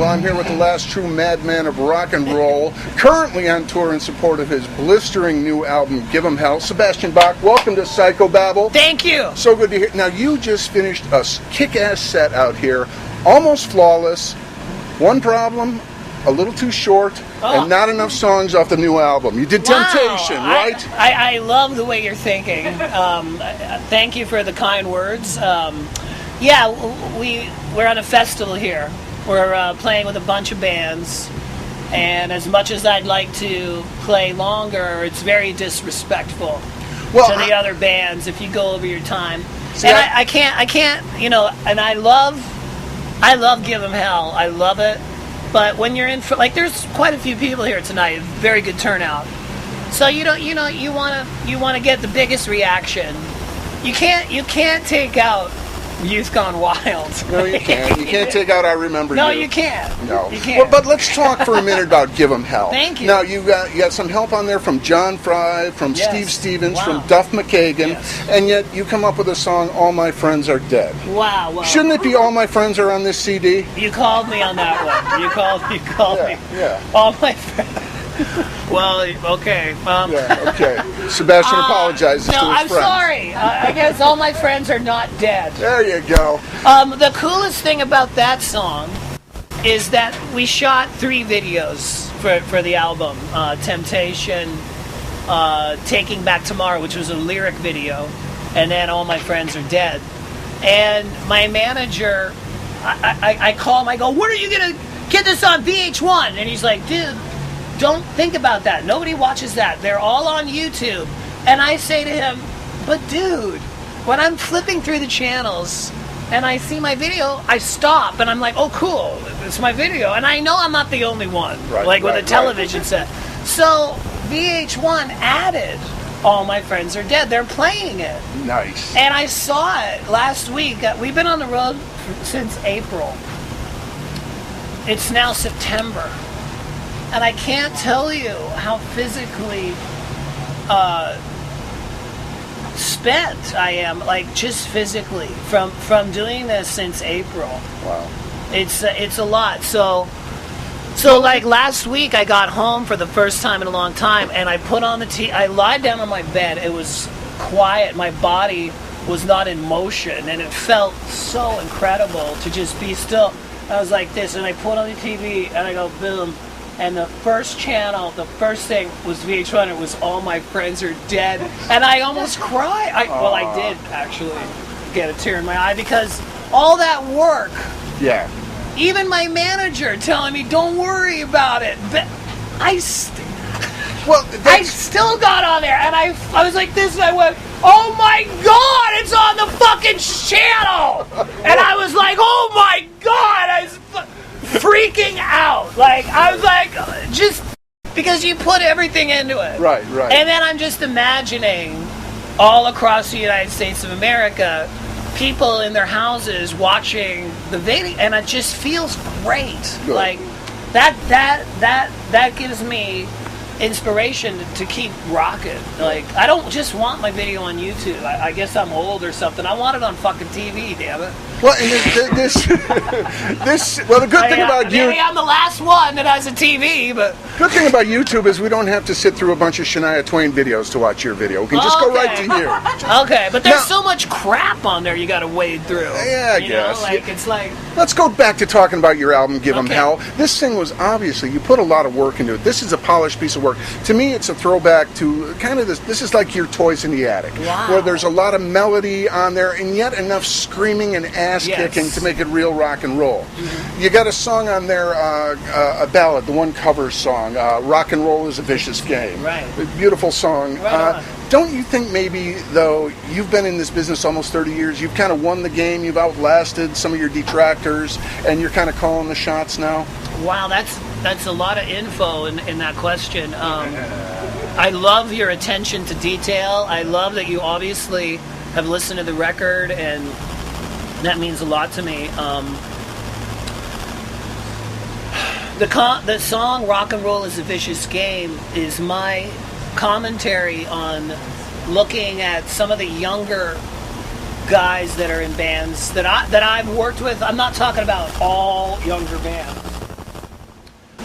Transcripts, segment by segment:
I'm here with the last true madman of rock and roll, currently on tour in support of his blistering new album, Give 'Em Hell. Sebastian Bach, welcome to Psycho Babble. Thank you. So good to hear. Now, you just finished a kick-ass set out here, almost flawless. One problem, a little too short, and not enough songs off the new album. You did Temptation, right? I love the way you're thinking. Thank you for the kind words. Yeah, we're on a festival here. We're playing with a bunch of bands, and as much as I'd like to play longer, it's very disrespectful to the other bands if you go over your time. And I can't, you know. And I love Give 'Em Hell. I love it. But when you're in, like, there's quite a few people here tonight. Very good turnout. So you want to get the biggest reaction. You can't take out Youth Gone Wild. No, you can't. You can't take out I Remember You. No, you can't. No. You can't. Well, but let's talk for a minute about Give 'Em Hell. Thank you. Now, you got some help on there from John Fry, from Steve Stevens, from Duff McKagan, and yet you come up with a song, All My Friends Are Dead. Wow. Shouldn't it be All My Friends Are on this CD? You called me on that one. You called me. Yeah. All my friends. Well, okay. Okay. Sebastian apologizes to his I'm friends. Sorry. I guess All My Friends Are Not Dead. There you go. The coolest thing about that song is that we shot 3 videos for the album. Temptation, Taking Back Tomorrow, which was a lyric video, and then All My Friends Are Dead. And my manager, I call him, I go, when are you going to get this on VH1? And he's like, dude, don't think about that. Nobody watches that. They're all on YouTube. And I say to him, but dude, when I'm flipping through the channels and I see my video, I stop and I'm like, oh cool, it's my video. And I know I'm not the only one, with a television set. So VH1 added All My Friends Are Dead. They're playing it. Nice. And I saw it last week. We've been on the road since April. It's now September. And I can't tell you how physically spent I am, like just physically, from doing this since April. Wow. It's a lot. So like last week I got home for the first time in a long time, and I put on the TV. I lied down on my bed. It was quiet. My body was not in motion, and it felt so incredible to just be still. I was like this, and I put on the TV, and I go boom. And the first channel, the first thing was VH1. It was All My Friends Are Dead. And I almost cried. I did actually get a tear in my eye because all that work. Yeah. Even my manager telling me, don't worry about it. But I still got on there. And I was like this, and I went, oh my God, it's on the fucking channel. And I was like, oh my God. I was freaking out. Like, I was like, just because you put everything into it. Right. And then I'm just imagining all across the United States of America, people in their houses watching the video, and it just feels great. Good. Like, that gives me inspiration to keep rocking. Like, I don't just want my video on YouTube. I guess I'm old or something. I want it on fucking TV, damn it. Well, and the good thing about you, maybe I'm the last one that has a TV, but good thing about YouTube is we don't have to sit through a bunch of Shania Twain videos to watch your video. We can just go right to here. Okay, but there's so much crap on there you got to wade through. Yeah, I guess. It's like. Let's go back to talking about your album, Give 'Em Hell. This thing was obviously, you put a lot of work into it. This is a polished piece of work. To me, it's a throwback to kind of this is like your Toys in the Attic, where there's a lot of melody on there and yet enough screaming and ass-kicking to make it real rock and roll. Mm-hmm. You got a song on there, a ballad, the one cover song, Rock and Roll is a Vicious Game. Right. A beautiful song. Right don't you think maybe, though, you've been in this business almost 30 years, you've kind of won the game, you've outlasted some of your detractors, and you're kind of calling the shots now? Wow, that's a lot of info in that question. I love your attention to detail. I love that you obviously have listened to the record, and that means a lot to me. The song Rock and Roll is a Vicious Game is my commentary on looking at some of the younger guys that are in bands that I've worked with. I'm not talking about all younger bands,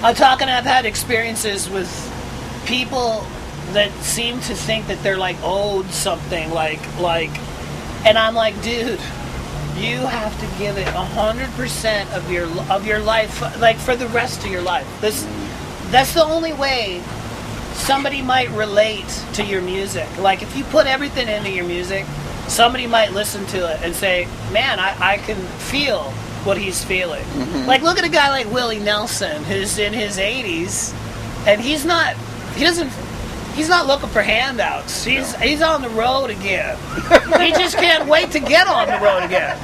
I'm talking. I've had experiences with people that seem to think that they're like owed something, like, and I'm like, dude, you have to give it 100% of your life, like for the rest of your life. That's the only way somebody might relate to your music. Like if you put everything into your music, somebody might listen to it and say, man, I can feel what he's feeling. Mm-hmm. Like look at a guy like Willie Nelson, who's in his 80s, and he's not looking for handouts. He's on the road again. He just can't wait to get on the road again.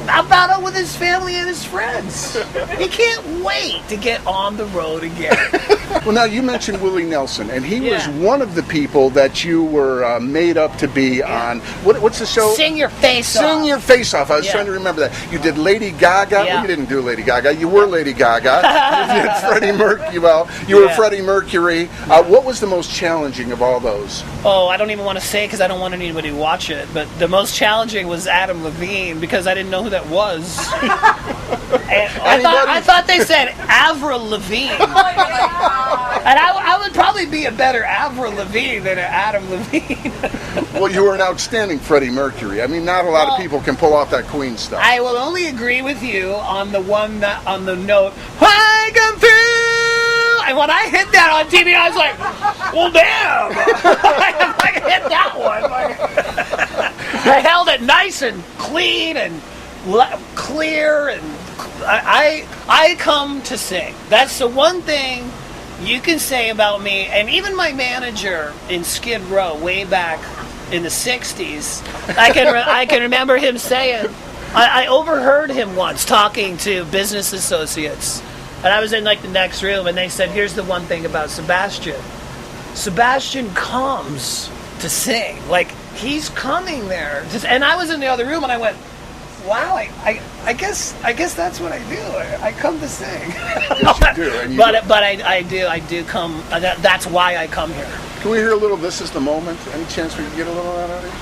About it with his family and his friends. He can't wait to get on the road again. Well, now you mentioned Willie Nelson, and he was one of the people that you were made up to be on. What's the show? Sing Your Face Off. Sing Your Face Off. I was trying to remember that. You did Lady Gaga. Yeah. Well, you didn't do Lady Gaga. You were Lady Gaga. You did Freddie Mercury. Well, you were Freddie Mercury. What was the most challenging of all those? Oh, I don't even want to say because I don't want anybody to watch it. But the most challenging was Adam Levine because I didn't know who that was. And I thought they said Avril Lavigne. And I would probably be a better Avril Lavigne than an Adam Levine. Well, you were an outstanding Freddie Mercury. I mean, not a lot of people can pull off that Queen stuff. I will only agree with you on the note, I can feel. And when I hit that on TV, I was like, well, damn. I hit that one. I held it nice and clean and clear, and I come to sing. That's the one thing you can say about me. And even my manager in Skid Row way back in the 60s, I can remember him saying, I overheard him once talking to business associates, and I was in like the next room, and they said, here's the one thing about Sebastian. Sebastian comes to sing. Like, he's coming there. And I was in the other room, and I went, wow, I guess that's what I do. I come to sing. Yes, you do. But I do come. That's why I come here. Can we hear a little This Is the Moment? Any chance we can get a little of that out of you?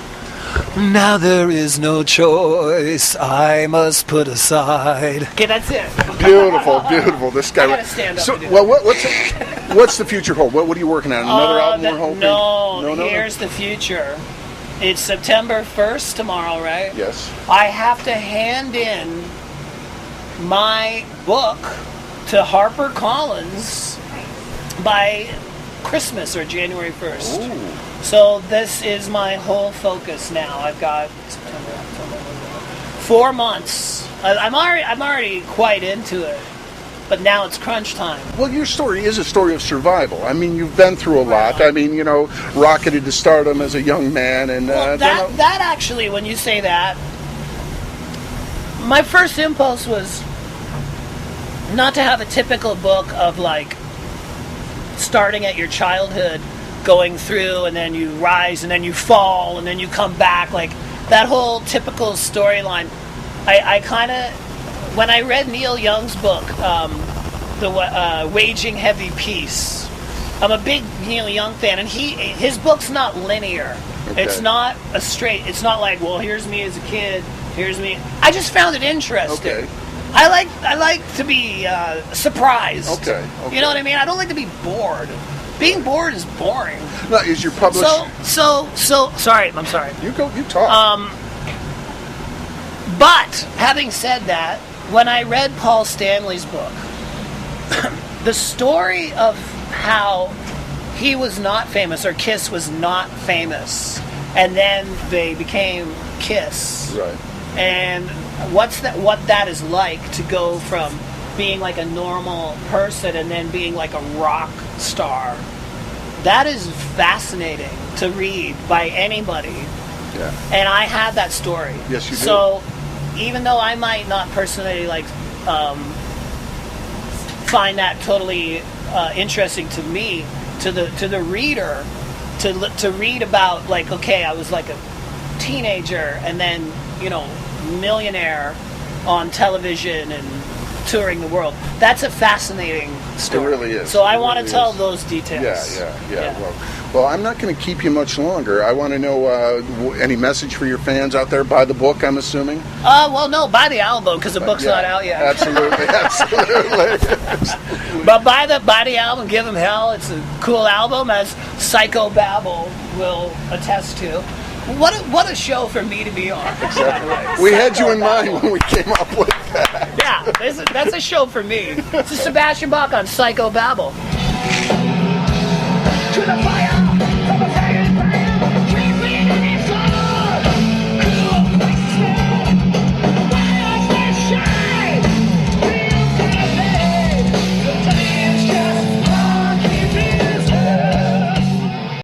Now there is no choice I must put aside. Okay, that's it. Beautiful, beautiful. This guy. I gotta stand up. So, well, what's the future hold? What are you working on? Another album we're hoping? No. Here's the future. It's September 1st tomorrow, right? Yes. I have to hand in my book to HarperCollins by Christmas or January 1st. Ooh. So this is my whole focus now. I've got September, October, 4 months. I'm already quite into it, but now it's crunch time. Well, your story is a story of survival. I mean, you've been through a lot. I mean, rocketed to stardom as a young man, and that actually, when you say that, my first impulse was not to have a typical book of like starting at your childhood, going through, and then you rise, and then you fall, and then you come back, like that whole typical storyline. I kind of, when I read Neil Young's book, the Waging Heavy Peace, I'm a big Neil Young fan, and his book's not linear. Okay. It's not a straight. It's not like, well, here's me as a kid, here's me. I just found it interesting. Okay. I like to be surprised. Okay. You know what I mean? I don't like to be bored. Being bored is boring. No, is your publisher? So sorry. I'm sorry. You talk. But having said that, when I read Paul Stanley's book, the story of how he was not famous, or Kiss was not famous, and then they became Kiss. Right. And what that is like to go from being like a normal person and then being like a rock star. That is fascinating to read by anybody. Yeah. And I had that story. Yes, you do. So even though I might not personally find that totally interesting to me, to the reader, to read about, like, okay, I was like a teenager and then millionaire on television and touring the world. That's a fascinating story. It really is. So I want to tell those details. Yeah. Well, Well, I'm not going to keep you much longer. I want to know any message for your fans out there. Buy the book, I'm assuming. Well, no, buy the album because the book's not out yet. Absolutely, absolutely. But buy the album, Give 'Em Hell. It's a cool album, as Psycho Babble will attest to. What a show for me to be on. Exactly. We had you in mind when we came up with that. Yeah, that's a show for me. This is Sebastian Bach on Psycho Babble. To the fire!